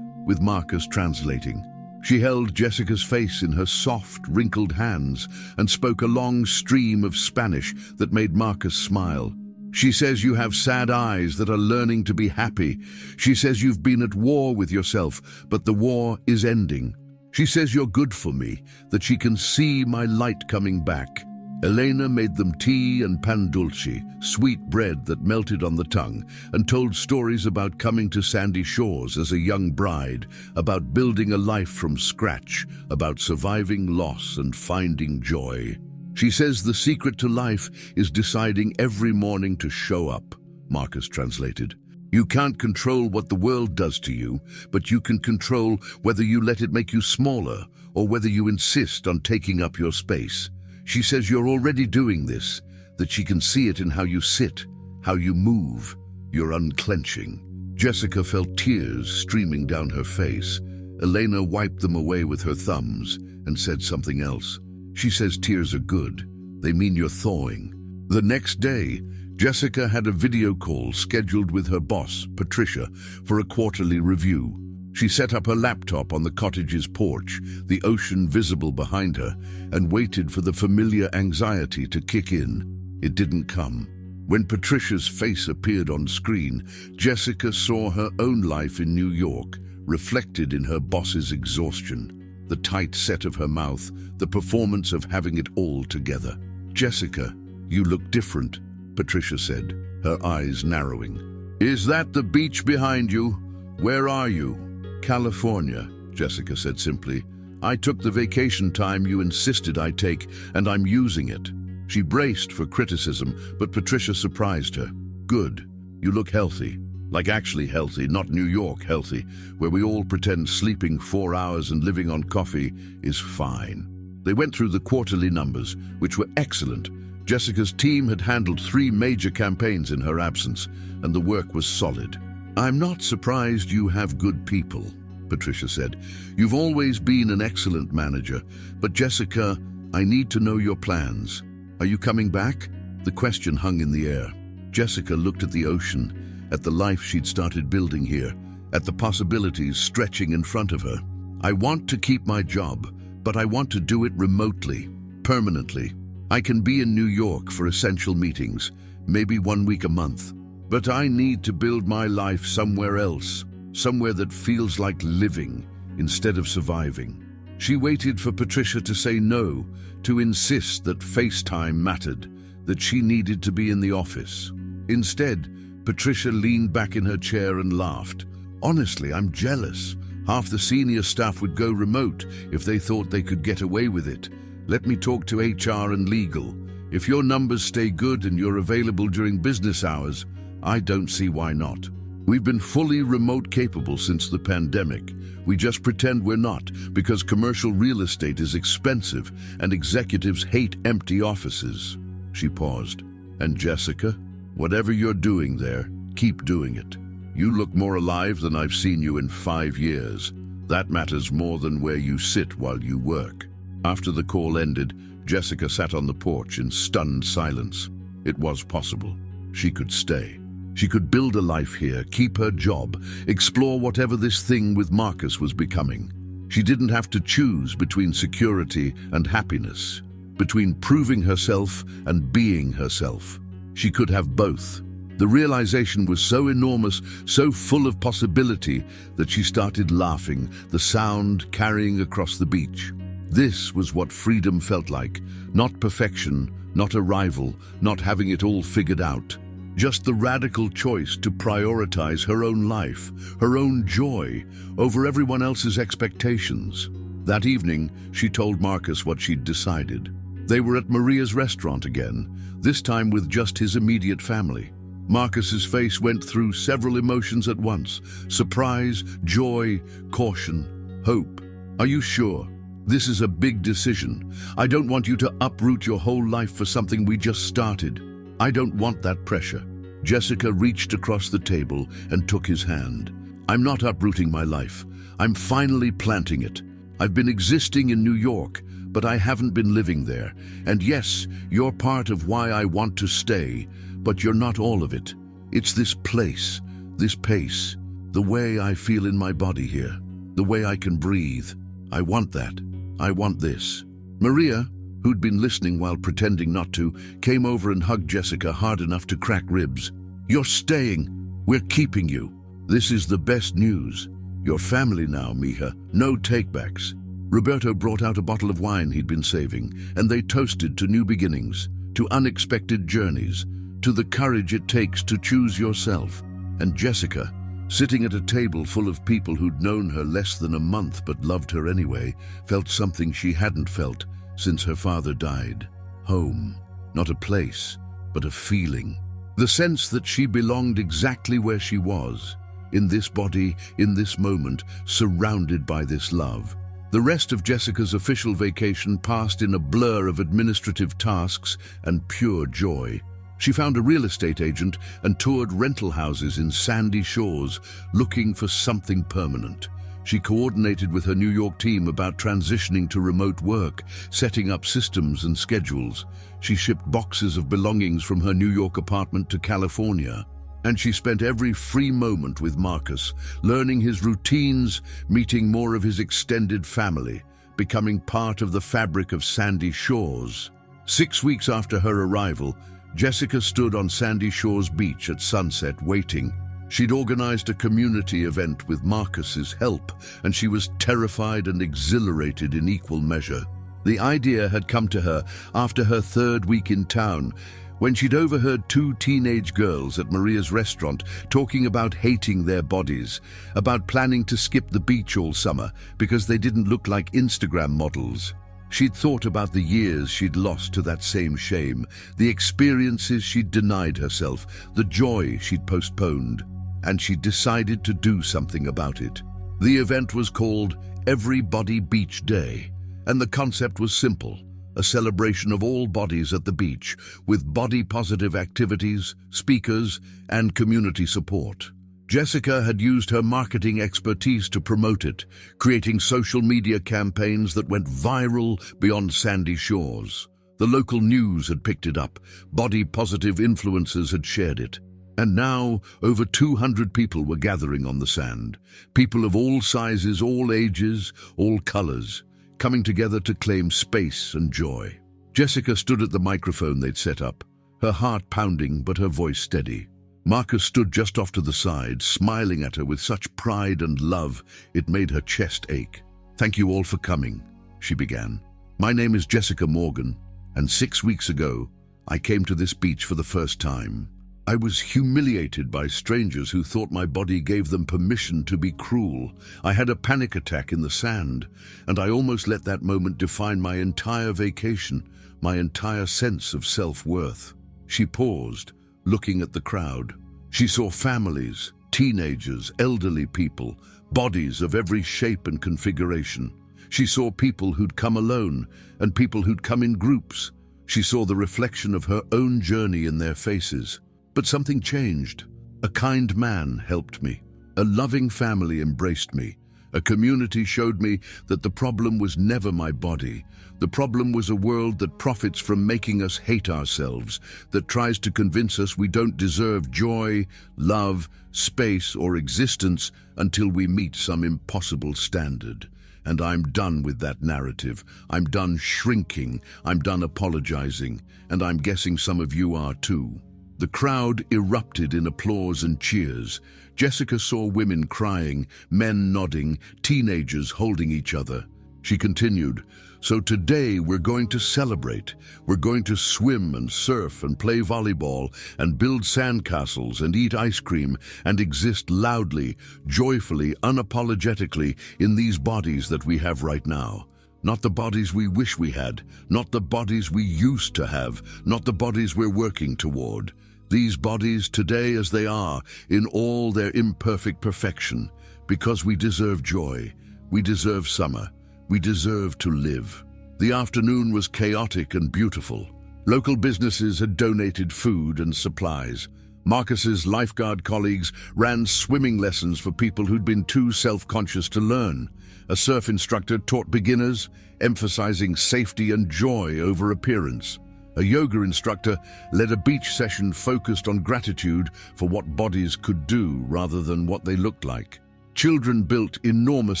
with Marcus translating. She held Jessica's face in her soft, wrinkled hands and spoke a long stream of Spanish that made Marcus smile. She says you have sad eyes that are learning to be happy. She says you've been at war with yourself, but the war is ending. She says you're good for me, that she can see my light coming back. Elena made them tea and pan dulce, sweet bread that melted on the tongue, and told stories about coming to Sandy Shores as a young bride, about building a life from scratch, about surviving loss and finding joy. She says the secret to life is deciding every morning to show up, Marcus translated. You can't control what the world does to you, but you can control whether you let it make you smaller or whether you insist on taking up your space. She says you're already doing this, that she can see it in how you sit, how you move, your unclenching. Jessica felt tears streaming down her face. Elena wiped them away with her thumbs and said something else. She says tears are good. They mean you're thawing. The next day, Jessica had a video call scheduled with her boss, Patricia, for a quarterly review. She set up her laptop on the cottage's porch, the ocean visible behind her, and waited for the familiar anxiety to kick in. It didn't come. When Patricia's face appeared on screen, Jessica saw her own life in New York, reflected in her boss's exhaustion, the tight set of her mouth, the performance of having it all together. "Jessica, you look different," Patricia said, her eyes narrowing. "Is that the beach behind you? Where are you?" "California," Jessica said simply. "I took the vacation time you insisted I take, and I'm using it." She braced for criticism, but Patricia surprised her. "Good. You look healthy. Like actually healthy, not New York healthy, where we all pretend sleeping 4 hours and living on coffee is fine." They went through the quarterly numbers, which were excellent. Jessica's team had handled 3 major campaigns in her absence, and the work was solid. "I'm not surprised you have good people," Patricia said. "You've always been an excellent manager. But Jessica, I need to know your plans. Are you coming back?" The question hung in the air. Jessica looked at the ocean, at the life she'd started building here, at the possibilities stretching in front of her. "I want to keep my job, but I want to do it remotely, permanently. I can be in New York for essential meetings, maybe 1 week a month. But I need to build my life somewhere else, somewhere that feels like living instead of surviving." She waited for Patricia to say no, to insist that FaceTime mattered, that she needed to be in the office. Instead, Patricia leaned back in her chair and laughed. "Honestly, I'm jealous. Half the senior staff would go remote if they thought they could get away with it. Let me talk to HR and legal. If your numbers stay good and you're available during business hours, I don't see why not. We've been fully remote capable since the pandemic. We just pretend we're not, because commercial real estate is expensive and executives hate empty offices." She paused. "And Jessica, whatever you're doing there, keep doing it. You look more alive than I've seen you in 5 years. That matters more than where you sit while you work." After the call ended, Jessica sat on the porch in stunned silence. It was possible. She could stay. She could build a life here, keep her job, explore whatever this thing with Marcus was becoming. She didn't have to choose between security and happiness, between proving herself and being herself. She could have both. The realization was so enormous, so full of possibility, that she started laughing, the sound carrying across the beach. This was what freedom felt like. Not perfection, not arrival, not having it all figured out. Just the radical choice to prioritize her own life, her own joy, over everyone else's expectations. That evening, she told Marcus what she'd decided. They were at Maria's restaurant again, this time with just his immediate family. Marcus's face went through several emotions at once: surprise, joy, caution, hope. "Are you sure? This is a big decision. I don't want you to uproot your whole life for something we just started. I don't want that pressure." Jessica reached across the table and took his hand. "I'm not uprooting my life. I'm finally planting it. I've been existing in New York, but I haven't been living there. And yes, you're part of why I want to stay, but you're not all of it. It's this place, this pace, the way I feel in my body here, the way I can breathe. I want that. I want this." Maria, who'd been listening while pretending not to, came over and hugged Jessica hard enough to crack ribs. "You're staying. We're keeping you. This is the best news. You're family now, Mija. No takebacks." Roberto brought out a bottle of wine he'd been saving, and they toasted to new beginnings, to unexpected journeys, to the courage it takes to choose yourself. And Jessica, sitting at a table full of people who'd known her less than a month but loved her anyway, felt something she hadn't felt since her father died. Home. Not a place, but a feeling. The sense that she belonged exactly where she was, in this body, in this moment, surrounded by this love. The rest of Jessica's official vacation passed in a blur of administrative tasks and pure joy. She found a real estate agent and toured rental houses in Sandy Shores, looking for something permanent. She coordinated with her New York team about transitioning to remote work, setting up systems and schedules. She shipped boxes of belongings from her New York apartment to California. And she spent every free moment with Marcus, learning his routines, meeting more of his extended family, becoming part of the fabric of Sandy Shores. 6 weeks after her arrival, Jessica stood on Sandy Shores beach at sunset waiting. She'd organized a community event with Marcus's help, and she was terrified and exhilarated in equal measure. The idea had come to her after her 3rd week in town, when she'd overheard 2 teenage girls at Maria's restaurant talking about hating their bodies, about planning to skip the beach all summer because they didn't look like Instagram models. She'd thought about the years she'd lost to that same shame, the experiences she'd denied herself, the joy she'd postponed, and she'd decided to do something about it. The event was called Everybody Beach Day, and the concept was simple: a celebration of all bodies at the beach, with body-positive activities, speakers, and community support. Jessica had used her marketing expertise to promote it, creating social media campaigns that went viral beyond Sandy Shores. The local news had picked it up, body-positive influencers had shared it. And now, over 200 people were gathering on the sand. People of all sizes, all ages, all colors, coming together to claim space and joy. Jessica stood at the microphone they'd set up, her heart pounding but her voice steady. Marcus stood just off to the side, smiling at her with such pride and love it made her chest ache. "Thank you all for coming," she began. "My name is Jessica Morgan, and 6 weeks ago, I came to this beach for the first time. I was humiliated by strangers who thought my body gave them permission to be cruel. I had a panic attack in the sand, and I almost let that moment define my entire vacation, my entire sense of self-worth." She paused, looking at the crowd. She saw families, teenagers, elderly people, bodies of every shape and configuration. She saw people who'd come alone and people who'd come in groups. She saw the reflection of her own journey in their faces. But something changed. A kind man helped me. A loving family embraced me. A community showed me that the problem was never my body. The problem was a world that profits from making us hate ourselves, that tries to convince us we don't deserve joy, love, space, or existence until we meet some impossible standard. And I'm done with that narrative. I'm done shrinking. I'm done apologizing. And I'm guessing some of you are too. The crowd erupted in applause and cheers. Jessica saw women crying, men nodding, teenagers holding each other. She continued, "So today we're going to celebrate. We're going to swim and surf and play volleyball and build sandcastles and eat ice cream and exist loudly, joyfully, unapologetically in these bodies that we have right now. Not the bodies we wish we had, not the bodies we used to have, not the bodies we're working toward. These bodies today as they are, in all their imperfect perfection, because we deserve joy, we deserve summer, we deserve to live." The afternoon was chaotic and beautiful. Local businesses had donated food and supplies. Marcus's Lifeguard colleagues ran swimming lessons for people who'd been too self-conscious to learn. A surf instructor taught beginners, emphasizing safety and joy over appearance. A yoga instructor led a beach session focused on gratitude for what bodies could do rather than what they looked like. Children built enormous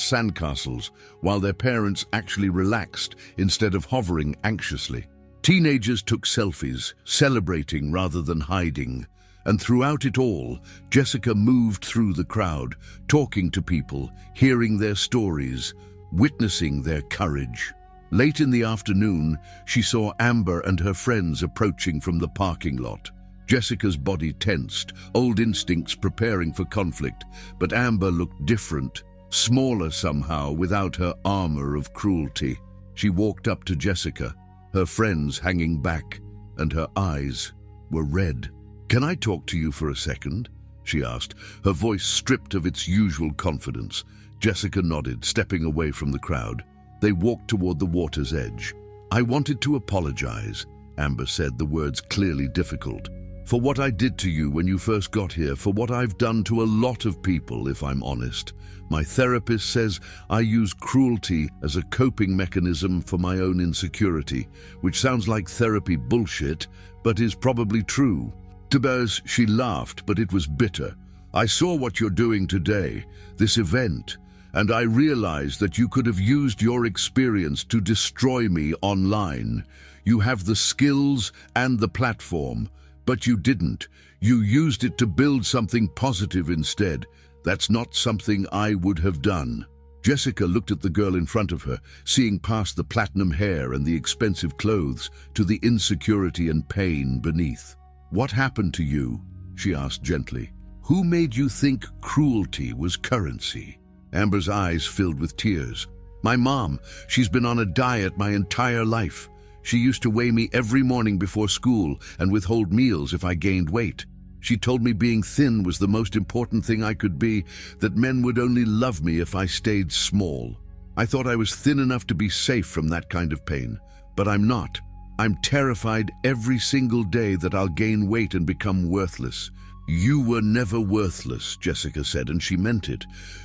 sandcastles while their parents actually relaxed instead of hovering anxiously. Teenagers took selfies, celebrating rather than hiding. And throughout it all, Jessica moved through the crowd, talking to people, hearing their stories, witnessing their courage. Late in the afternoon, she saw Amber and her friends approaching from the parking lot. Jessica's body tensed, old instincts preparing for conflict, but Amber looked different, smaller somehow without her armor of cruelty. She walked up to Jessica, her friends hanging back, and her eyes were red. "Can I talk to you for a second?" she asked, her voice stripped of its usual confidence. Jessica nodded, stepping away from the crowd. They walked toward the water's edge. "I wanted to apologize," Amber said, the words clearly difficult. For what I did to you when you first got here, for what I've done to a lot of people, if I'm honest. My therapist says I use cruelty as a coping mechanism for my own insecurity, which sounds like therapy bullshit, but is probably true. Tebez, she laughed, but it was bitter. I saw what you're doing today, this event, and I realized that you could have used your experience to destroy me online. You have the skills and the platform, but you didn't. You used it to build something positive instead. That's not something I would have done. Jessica looked at the girl in front of her, seeing past the platinum hair and the expensive clothes to the insecurity and pain beneath. What happened to you? She asked gently. Who made you think cruelty was currency? Amber's eyes filled with tears. My mom. She's been on a diet my entire life. She used to weigh me every morning before school and withhold meals if I gained weight. She told me being thin was the most important thing I could be, that men would only love me if I stayed small. I thought I was thin enough to be safe from that kind of pain, but I'm not. I'm terrified every single day that I'll gain weight and become worthless. You were never worthless, Jessica said, and she meant it.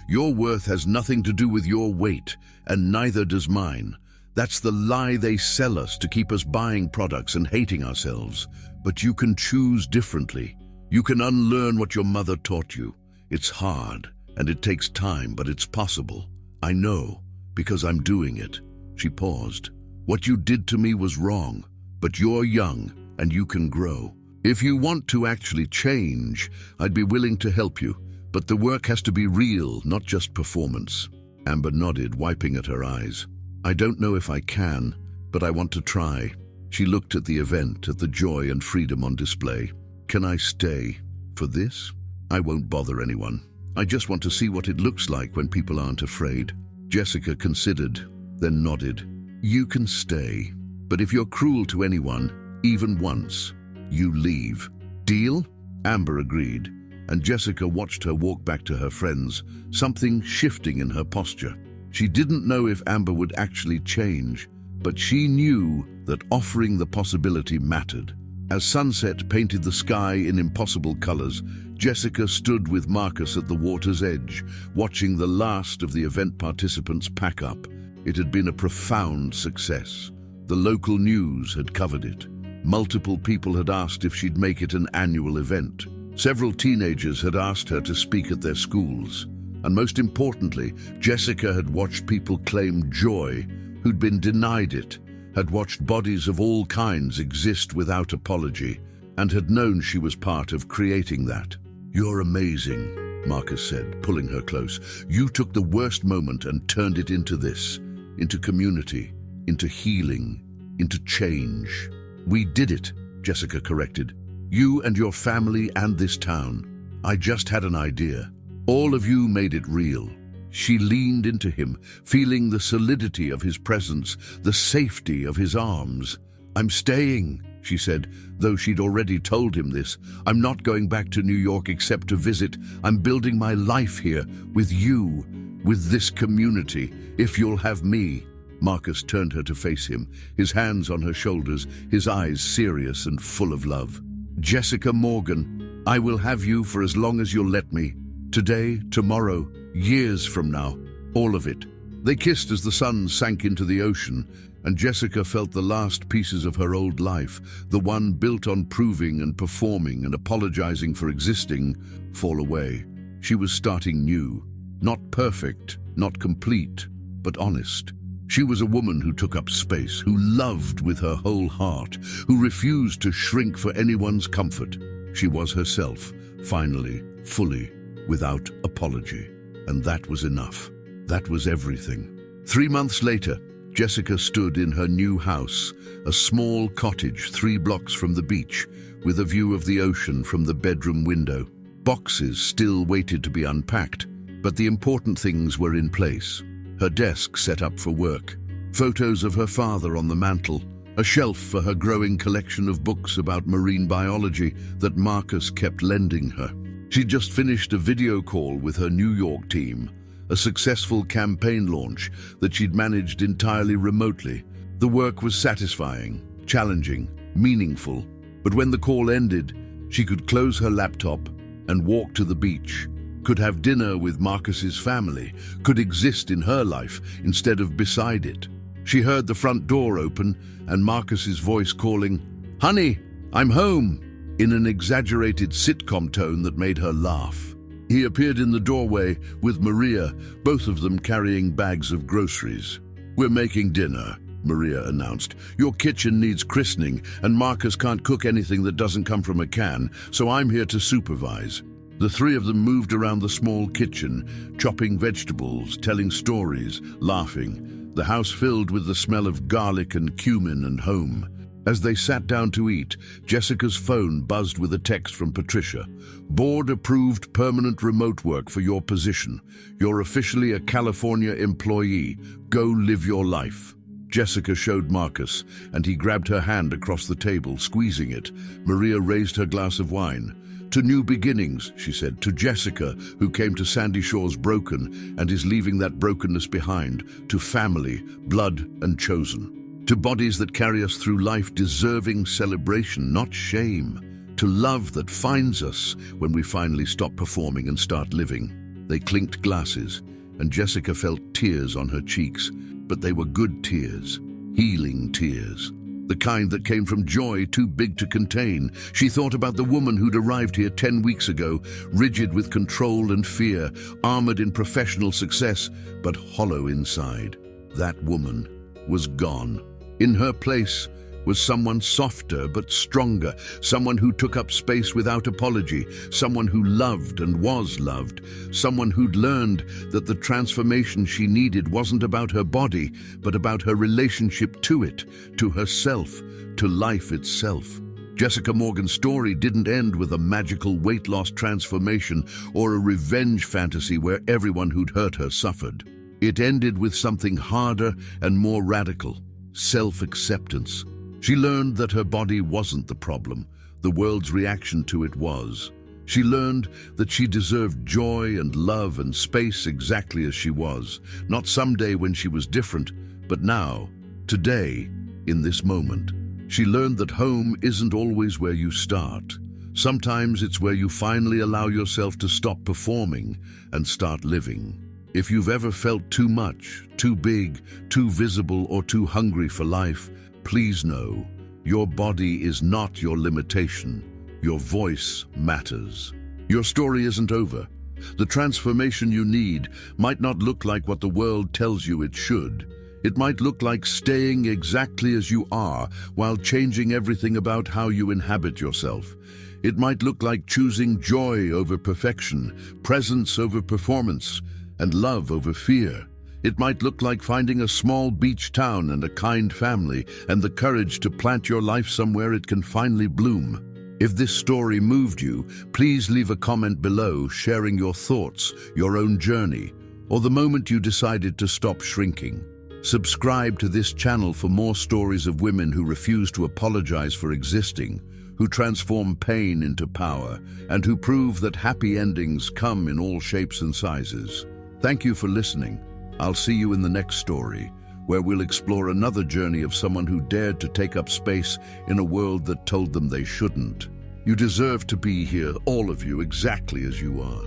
Your worth has nothing to do with your weight, and neither does mine. That's the lie they sell us to keep us buying products and hating ourselves. But you can choose differently. You can unlearn what your mother taught you. It's hard, and it takes time, but it's possible. I know, because I'm doing it. She paused. What you did to me was wrong, but you're young, and you can grow. If you want to actually change, I'd be willing to help you, but the work has to be real, not just performance. Amber nodded, wiping at her eyes. I don't know if I can, but I want to try. She looked at the event, at the joy and freedom on display. Can I stay for this? I won't bother anyone. I just want to see what it looks like when people aren't afraid. Jessica considered, then nodded. You can stay, but if you're cruel to anyone, even once, you leave. Deal? Amber agreed, and Jessica watched her walk back to her friends, something shifting in her posture. She didn't know if Amber would actually change, but she knew that offering the possibility mattered. As sunset painted the sky in impossible colors, Jessica stood with Marcus at the water's edge, watching the last of the event participants pack up. It had been a profound success. The local news had covered it. Multiple people had asked if she'd make it an annual event. Several teenagers had asked her to speak at their schools. And most importantly, Jessica had watched people claim joy who'd been denied it, had watched bodies of all kinds exist without apology, and had known she was part of creating that. You're amazing, Marcus said, pulling her close. You took the worst moment and turned it into this, into community, into healing, into change. We did it, Jessica corrected. You and your family and this town. I just had an idea. All of you made it real. She leaned into him, feeling the solidity of his presence, the safety of his arms. I'm staying, she said, though she'd already told him this. I'm not going back to New York except to visit. I'm building my life here, with you, with this community, if you'll have me. Marcus turned her to face him, his hands on her shoulders, his eyes serious and full of love. Jessica Morgan, I will have you for as long as you'll let me. Today, tomorrow, years from now, all of it. They kissed as the sun sank into the ocean, and Jessica felt the last pieces of her old life, the one built on proving and performing and apologizing for existing, fall away. She was starting new. Not perfect, not complete, but honest. She was a woman who took up space, who loved with her whole heart, who refused to shrink for anyone's comfort. She was herself, finally, fully, without apology. And that was enough. That was everything. 3 months later, Jessica stood in her new house, a small cottage 3 blocks from the beach, with a view of the ocean from the bedroom window. Boxes still waited to be unpacked, but the important things were in place. Her desk set up for work, photos of her father on the mantel, a shelf for her growing collection of books about marine biology that Marcus kept lending her. She'd just finished a video call with her New York team, a successful campaign launch that she'd managed entirely remotely. The work was satisfying, challenging, meaningful, but when the call ended, She could close her laptop and walk to the beach, could have dinner with Marcus's family, could exist in her life instead of beside it. She heard the front door open and Marcus's voice calling, "Honey, I'm home," in an exaggerated sitcom tone that made her laugh. He appeared in the doorway with Maria, both of them carrying bags of groceries. "We're making dinner," Maria announced. "Your kitchen needs christening, and Marcus can't cook anything that doesn't come from a can, so I'm here to supervise." The three of them moved around the small kitchen, chopping vegetables, telling stories, laughing, the house filled with the smell of garlic and cumin and home. As they sat down to eat, Jessica's phone buzzed with a text from Patricia. "Board-approved permanent remote work for your position. You're officially a California employee. Go live your life." Jessica showed Marcus, and he grabbed her hand across the table, squeezing it. Maria raised her glass of wine. "To new beginnings," she said, "to Jessica, who came to Sandy Shores broken and is leaving that brokenness behind, to family, blood and chosen. To bodies that carry us through life deserving celebration, not shame. To love that finds us when we finally stop performing and start living." They clinked glasses, and Jessica felt tears on her cheeks, but they were good tears, healing tears. The kind that came from joy too big to contain. She thought about the woman who'd arrived here 10 weeks ago, rigid with control and fear, armored in professional success, but hollow inside. That woman was gone. In her place was someone softer but stronger, someone who took up space without apology, someone who loved and was loved, someone who'd learned that the transformation she needed wasn't about her body, but about her relationship to it, to herself, to life itself. Jessica Morgan's story didn't end with a magical weight loss transformation or a revenge fantasy where everyone who'd hurt her suffered. It ended with something harder and more radical: self-acceptance. She learned that her body wasn't the problem. The world's reaction to it was. She learned that she deserved joy and love and space exactly as she was, not someday when she was different, but now, today, in this moment. She learned that home isn't always where you start. Sometimes it's where you finally allow yourself to stop performing and start living. If you've ever felt too much, too big, too visible, or too hungry for life, please know, your body is not your limitation. Your voice matters. Your story isn't over. The transformation you need might not look like what the world tells you it should. It might look like staying exactly as you are while changing everything about how you inhabit yourself. It might look like choosing joy over perfection, presence over performance, and love over fear. It might look like finding a small beach town and a kind family and the courage to plant your life somewhere it can finally bloom. If this story moved you, please leave a comment below sharing your thoughts, your own journey, or the moment you decided to stop shrinking. Subscribe to this channel for more stories of women who refuse to apologize for existing, who transform pain into power, and who prove that happy endings come in all shapes and sizes. Thank you for listening. I'll see you in the next story, where we'll explore another journey of someone who dared to take up space in a world that told them they shouldn't. You deserve to be here, all of you, exactly as you are.